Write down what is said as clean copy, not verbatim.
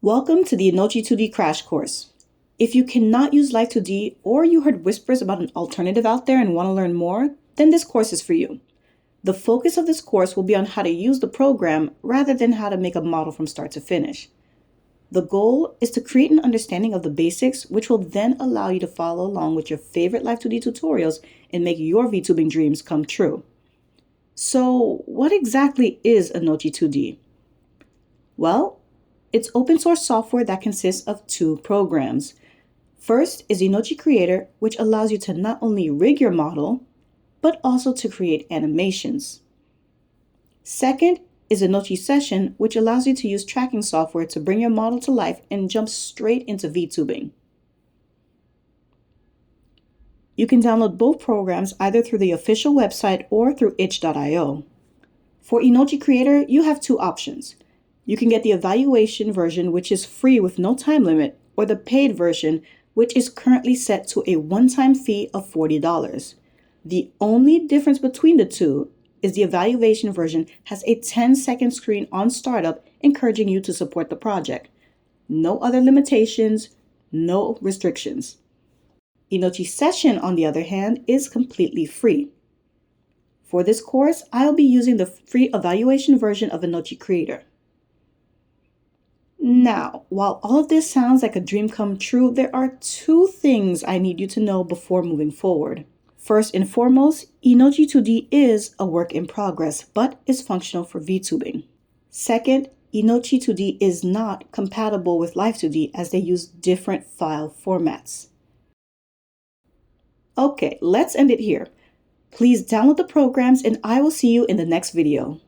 Welcome to the Inochi2D Crash Course. If you cannot use Live2D or you heard whispers about an alternative out there and want to learn more, then this course is for you. The focus of this course will be on how to use the program rather than how to make a model from start to finish. The goal is to create an understanding of the basics, which will then allow you to follow along with your favorite Live2D tutorials and make your VTubing dreams come true. So, what exactly is Inochi2D? Well, it's open source software that consists of two programs. First is Inochi Creator, which allows you to not only rig your model, but also to create animations. Second is Inochi Session, which allows you to use tracking software to bring your model to life and jump straight into VTubing. You can download both programs either through the official website or through itch.io. For Inochi Creator, you have two options. You can get the evaluation version, which is free with no time limit, or the paid version, which is currently set to a one-time fee of $40. The only difference between the two is the evaluation version has a 10-second screen on startup encouraging you to support the project. No other limitations, no restrictions. Inochi Session, on the other hand, is completely free. For this course, I'll be using the free evaluation version of Inochi Creator. Now, while all of this sounds like a dream come true, there are two things I need you to know before moving forward. First and foremost, Inochi2D is a work in progress, but is functional for VTubing. Second, Inochi2D is not compatible with Live2D as they use different file formats. Okay, let's end it here. Please download the programs and I will see you in the next video.